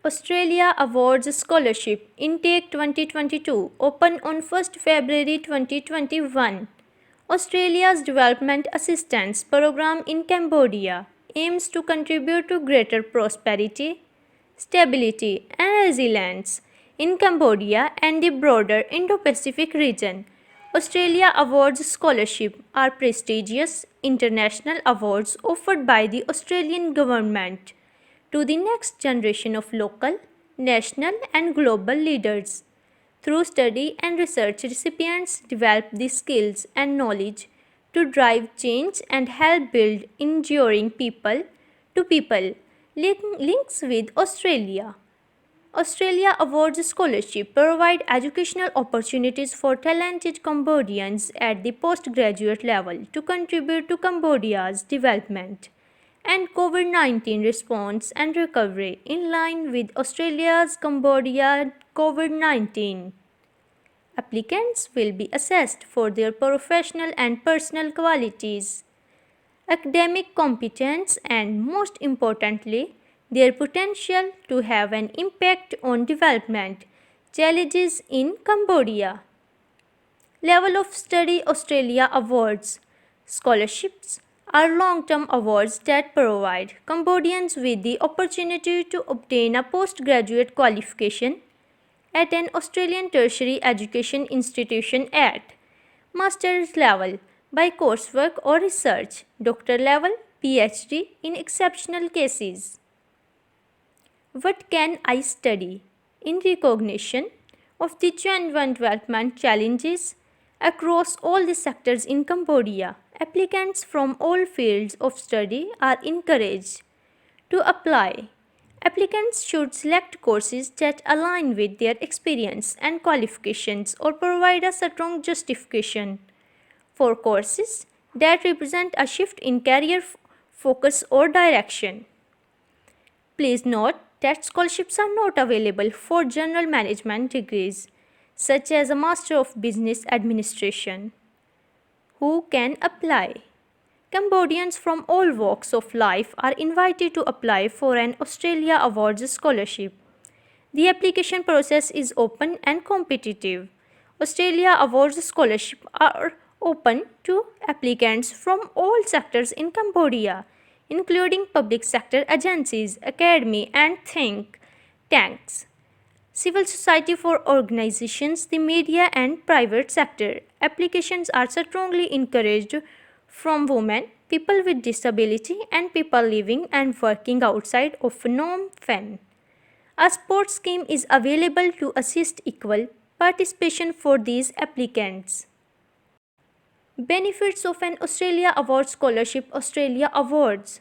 Australia Awards Scholarship Intake 2022 open on 1st February 2021. Australia's Development Assistance Program in Cambodia aims to contribute to greater prosperity, stability, and resilience in Cambodia and the broader Indo-Pacific region. Australia Awards Scholarship are prestigious international awards offered by the Australian government to the next generation of local, national, and global leaders. Through study and research, recipients develop the skills and knowledge to drive change and help build enduring people to people links with Australia. Australia Awards Scholarship provide educational opportunities for talented Cambodians at the postgraduate level to contribute to Cambodia's development and COVID-19 response and recovery in line with Australia's Cambodia COVID-19. Applicants will be assessed for their professional and personal qualities, academic competence, and most importantly, their potential to have an impact on development challenges in Cambodia. Level of Study Australia Awards scholarships are long-term awards that provide Cambodians with the opportunity to obtain a postgraduate qualification at an Australian tertiary education institution at master's level by coursework or research, doctor level, PhD in exceptional cases. What can I study? In recognition of the genuine development challenges across all the sectors in Cambodia, applicants from all fields of study are encouraged to apply. Applicants should select courses that align with their experience and qualifications or provide a strong justification for courses that represent a shift in career focus or direction. Please note that scholarships are not available for general management degrees, such as a Master of Business Administration. Who can apply? Cambodians from all walks of life are invited to apply for an Australia Awards scholarship. The application process is open and competitive. Australia Awards scholarships are open to applicants from all sectors in Cambodia, including public sector agencies, academy, and think tanks, civil society for organizations, the media, and private sector. Applications are strongly encouraged from women, people with disability, and people living and working outside of Phnom Penh. A sports scheme is available to assist equal participation for these applicants. Benefits of an Australia Awards Scholarship. Australia Awards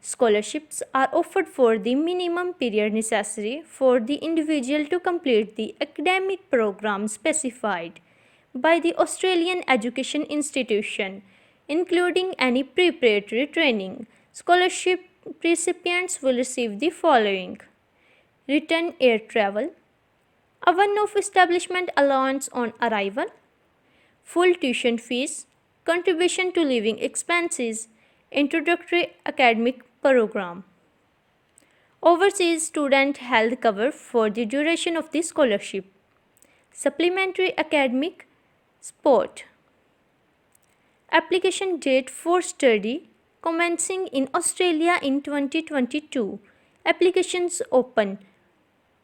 scholarships are offered for the minimum period necessary for the individual to complete the academic program specified by the Australian Education Institution, including any preparatory training. Scholarship recipients will receive the following: return air travel, a one-off establishment allowance on arrival, full tuition fees, contribution to living expenses, introductory academic program, overseas student health cover for the duration of the scholarship, supplementary academic support. Application date for study commencing in Australia in 2022. Applications open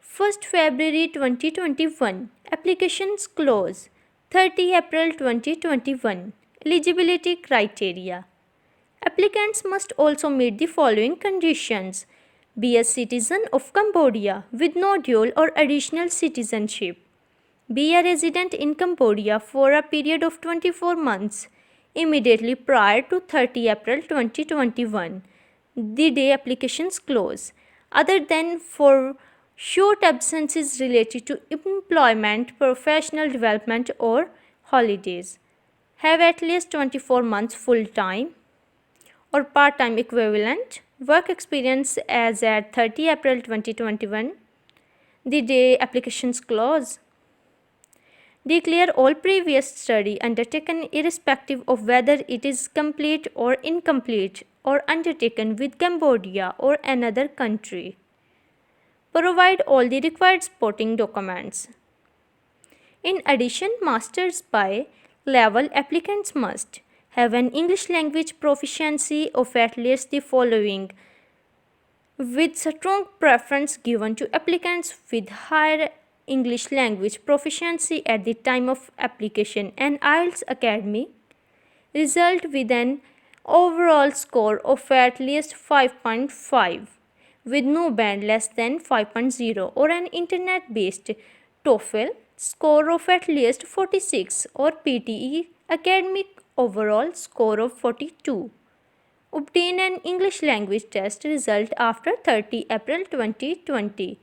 1st February 2021. Applications close 30 April 2021. Eligibility criteria. Applicants must also meet the following conditions: be a citizen of Cambodia with no dual or additional citizenship, be a resident in Cambodia for a period of 24 months immediately prior to 30 April 2021, the day applications close, other than for short absences related to employment, professional development, or holidays. Have at least 24 months full-time or part-time equivalent work experience as at 30 April 2021, the day applications close. Declare all previous study undertaken irrespective of whether it is complete or incomplete or undertaken with Cambodia or another country. Provide all the required supporting documents. In addition, masters by level applicants must have an English language proficiency of at least the following, with strong preference given to applicants with higher English language proficiency at the time of application. An IELTS academic result with an overall score of at least 5.5 with no band less than 5.0, or an internet based TOEFL score of at least 46, or PTE academic overall score of 42. Obtain an English language test result after 30 April 2020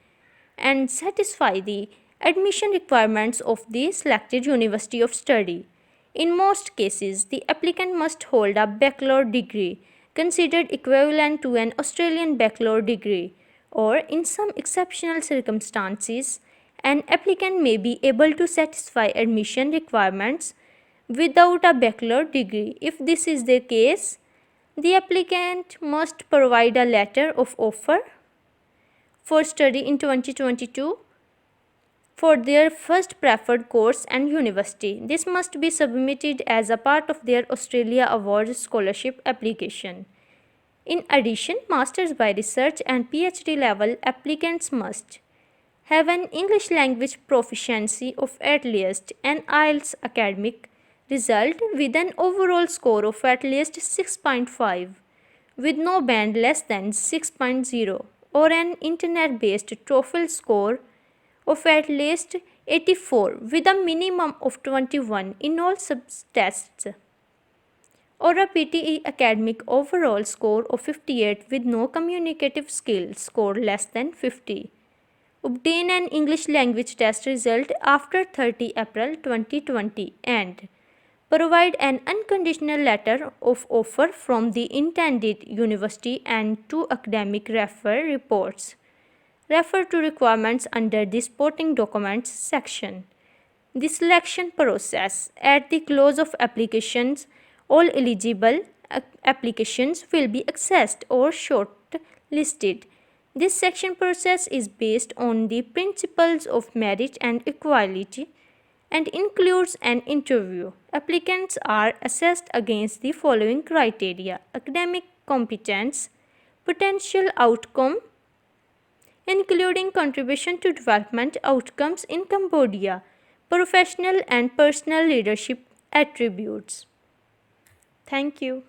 and satisfy the admission requirements of the selected university of study. In most cases, the applicant must hold a bachelor degree considered equivalent to an Australian bachelor degree, or in some exceptional circumstances, an applicant may be able to satisfy admission requirements without a bachelor degree. If this is the case, the applicant must provide a letter of offer for study in 2022 for their first preferred course and university. This must be submitted as a part of their Australia Award Scholarship application. In addition, Masters by Research and PhD level applicants must have an English language proficiency of at least an IELTS academic result with an overall score of at least 6.5 with no band less than 6.0, or an internet based TOEFL score of at least 84 with a minimum of 21 in all subtests, or a PTE academic overall score of 58 with no communicative skills score less than 50. Obtain an English language test result after 30 April 2020 and provide an unconditional letter of offer from the intended university and 2 academic refer reports. Refer to requirements under the supporting documents section. The selection process. At the close of applications, all eligible applications will be accessed or shortlisted. This selection process is based on the principles of merit and equality and includes an interview. Applicants are assessed against the following criteria: academic competence, potential outcome, including contribution to development outcomes in Cambodia, professional and personal leadership attributes. Thank you.